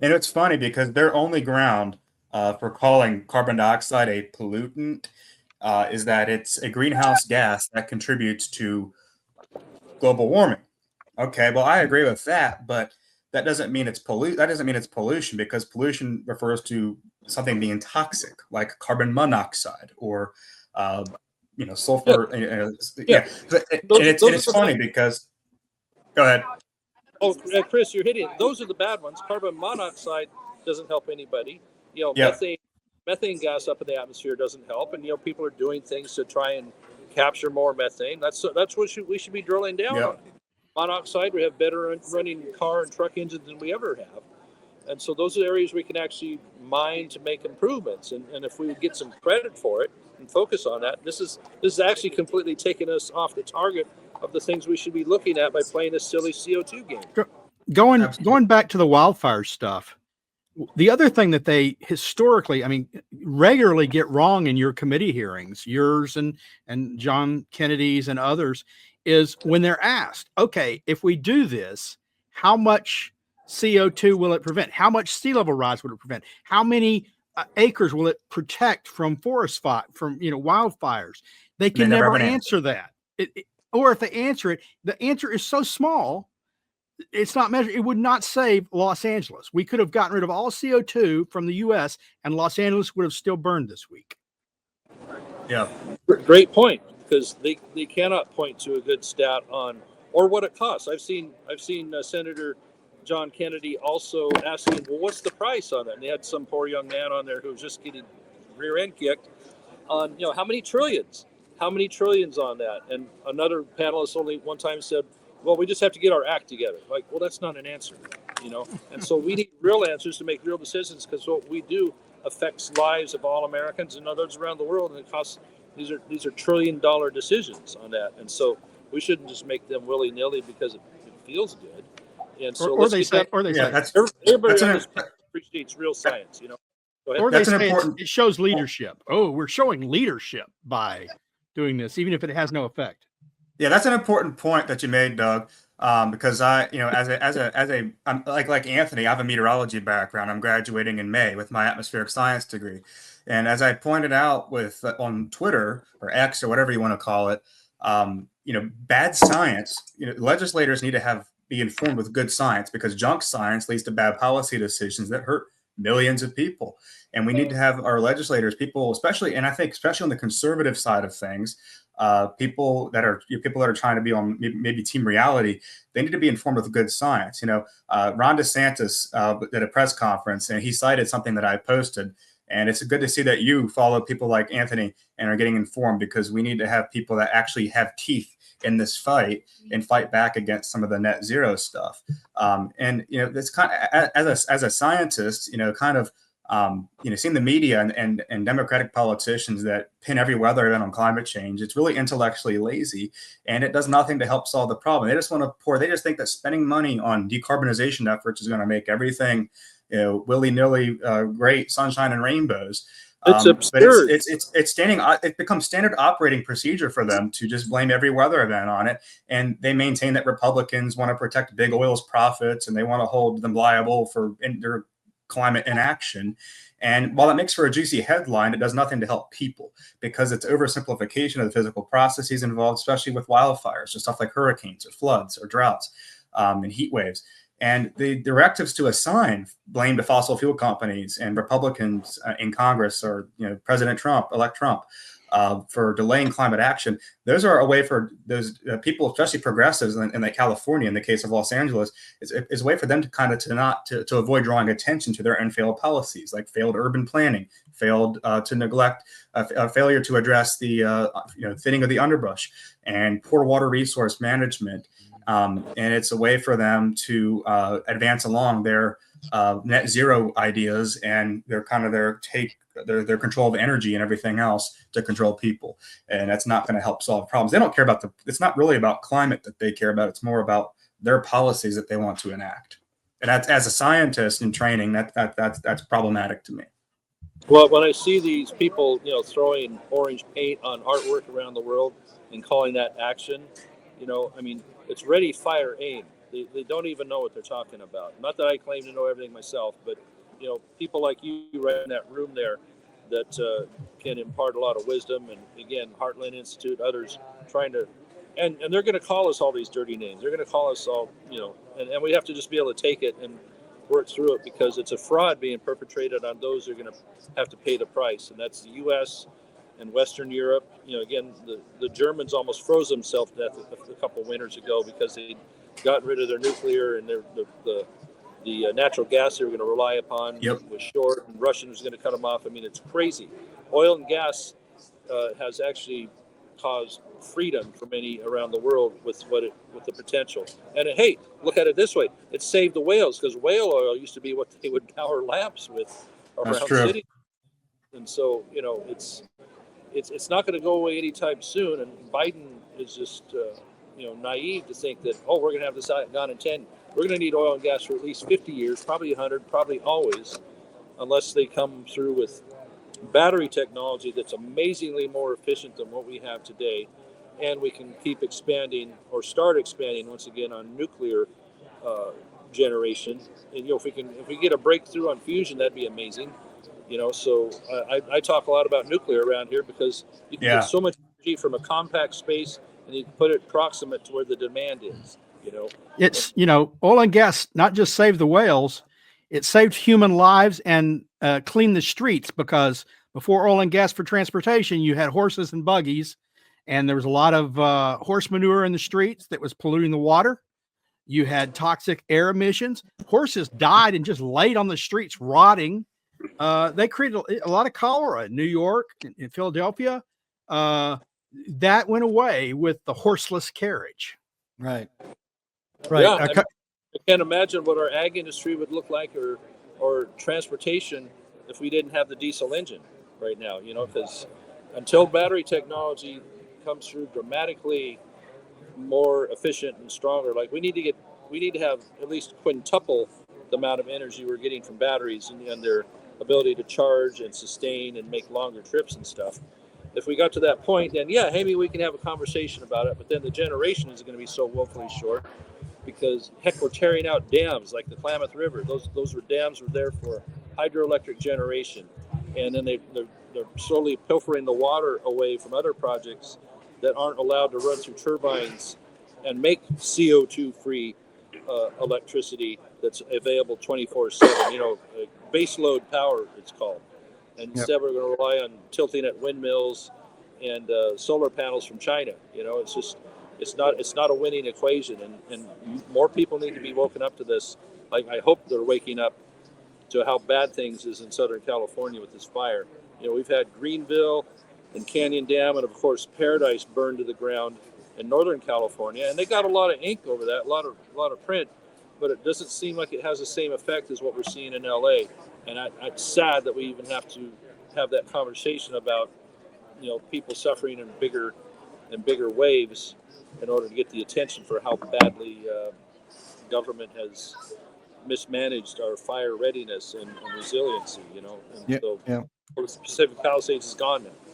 And it's funny because their only ground for calling carbon dioxide a pollutant is that it's a greenhouse gas that contributes to global warming. Okay, well, I agree with that, but that doesn't mean it's That doesn't mean it's pollution, because pollution refers to something being toxic, like carbon monoxide or uh, Yeah, sulfur. yeah. Yeah, and Those it's are the funny because go ahead. Oh, Chris, you're hitting it. Those are the bad ones. Carbon monoxide doesn't help anybody. Yeah, Methane gas up in the atmosphere doesn't help, and people are doing things to try and capture more methane. That's what we should be drilling down yeah. on. Monoxide, we have better running car and truck engines than we ever have, and so those are areas we can actually mine to make improvements. And if we would get some credit for it and focus on that, this is actually completely taking us off the target of the things we should be looking at by playing this silly CO2 game. Going back to the wildfire stuff, the other thing that they historically, regularly get wrong in your committee hearings, yours and John Kennedy's and others, is when they're asked, okay, if we do this, how much CO2 will it prevent? How much sea level rise would it prevent? How many acres will it protect from wildfires? They can never answer that. Or if they answer it, the answer is so small, it's not measured. It would not save Los Angeles. We could have gotten rid of all CO2 from the U.S. and Los Angeles would have still burned this week. Yeah. Great point, because they cannot point to a good stat on or what it costs. I've seen Senator John Kennedy also asking, well, what's the price on that? And they had some poor young man on there who was just getting rear end kicked on, how many trillions on that. And another panelist only one time said, well, we just have to get our act together. Like, well, that's not an answer, And so we need real answers to make real decisions, because what we do affects lives of all Americans and others around the world, and it costs. These are $1 trillion decisions on that, and so we shouldn't just make them willy nilly because it feels good. And so everybody appreciates real science, Go ahead. Or they say it shows leadership. Oh, we're showing leadership by doing this, even if it has no effect. Yeah, that's an important point that you made, Doug. Because I'm like Anthony, I have a meteorology background. I'm graduating in May with my atmospheric science degree, and as I pointed out on Twitter or X or whatever you want to call it, bad science. Legislators need to be informed with good science, because junk science leads to bad policy decisions that hurt millions of people. And we need to have our legislators, people, especially on the conservative side of things, people that are trying to be on maybe team reality, they need to be informed with good science. Ron DeSantis at a press conference, and he cited something that I posted, and it's good to see that you follow people like Anthony and are getting informed, because we need to have people that actually have teeth in this fight and fight back against some of the net zero stuff. This kind of, as a scientist, seeing the media and Democratic politicians that pin every weather event on climate change, it's really intellectually lazy, and it does nothing to help solve the problem. They just want to they just think that spending money on decarbonization efforts is going to make everything, willy-nilly, great sunshine and rainbows. It's absurd. But it becomes standard operating procedure for them to just blame every weather event on it. And they maintain that Republicans want to protect big oil's profits, and they want to hold them liable for their climate inaction. And while that makes for a juicy headline, it does nothing to help people, because it's oversimplification of the physical processes involved, especially with wildfires, so stuff like hurricanes or floods or droughts and heat waves. And the directives to assign blame to fossil fuel companies and Republicans in Congress, or President Trump, elect Trump, for delaying climate action, those are a way for those people, especially progressives in California, in the case of Los Angeles, is a way for them to avoid drawing attention to their own failed policies, like failed urban planning, failed to neglect, a failure to address the thinning of the underbrush, and poor water resource management. And it's a way for them to advance along their net zero ideas and their control of energy and everything else to control people. And that's not going to help solve problems. They don't care about it's not really about climate that they care about. It's more about their policies that they want to enact. And that's, as a scientist in training, that's problematic to me. Well, when I see these people, throwing orange paint on artwork around the world and calling that action, it's ready, fire, aim. They don't even know what they're talking about. Not that I claim to know everything myself, but people like you right in that room there that can impart a lot of wisdom. And again, Heartland Institute, others trying to, and they're going to call us all these dirty names. They're going to call us all, and we have to just be able to take it and work through it, because it's a fraud being perpetrated on those who are going to have to pay the price. And that's the U.S. and Western Europe. Again, the Germans almost froze themselves to death a couple winters ago because they'd gotten rid of their nuclear, and the natural gas they were going to rely upon was short, and Russian was going to cut them off. I mean, it's crazy. Oil and gas has actually caused freedom for many around the world with the potential. And hey, look at it this way: it saved the whales, because whale oil used to be what they would power lamps with around cities. And so it's not going to go away anytime soon. And Biden is just naive to think that we're going to have this gone in 10. We're going to need oil and gas for at least 50 years, probably 100, probably always, unless they come through with battery technology that's amazingly more efficient than what we have today. And we can keep expanding, or start expanding once again, on nuclear generation. And if we get a breakthrough on fusion, that'd be amazing. So I talk a lot about nuclear around here, because you can get so much energy from a compact space, and you can put it proximate to where the demand is. It's oil and gas not just saved the whales, it saved human lives and cleaned the streets, because before oil and gas for transportation, you had horses and buggies, and there was a lot of horse manure in the streets that was polluting the water. You had toxic air emissions. Horses died and just laid on the streets rotting. They created a lot of cholera in New York, in Philadelphia. That went away with the horseless carriage. Right. Yeah, I can't imagine what our ag industry would look like, or transportation, if we didn't have the diesel engine right now. Because until battery technology comes through dramatically more efficient and stronger, like we need to have at least quintuple the amount of energy we're getting from batteries, and their ability to charge and sustain and make longer trips and stuff. If we got to that point, then maybe we can have a conversation about it. But then the generation is going to be so woefully short, because heck, we're tearing out dams like the Klamath River. Those dams were there for hydroelectric generation, and then they're slowly pilfering the water away from other projects that aren't allowed to run through turbines and make CO2 free electricity that's available 24/7. Base load power, it's called. And instead, we're going to rely on tilting at windmills and solar panels from China. It's not a winning equation, and more people need to be woken up to this. Like, I hope they're waking up to how bad things is in Southern California with this fire. We've had Greenville and Canyon Dam, and of course Paradise burned to the ground in Northern California, and they got a lot of ink over that, a lot of print, but it doesn't seem like it has the same effect as what we're seeing in LA. And it's sad that we even have to have that conversation about people suffering in bigger waves in order to get the attention for how badly government has mismanaged our fire readiness and resiliency. So the Pacific Palisades is gone now.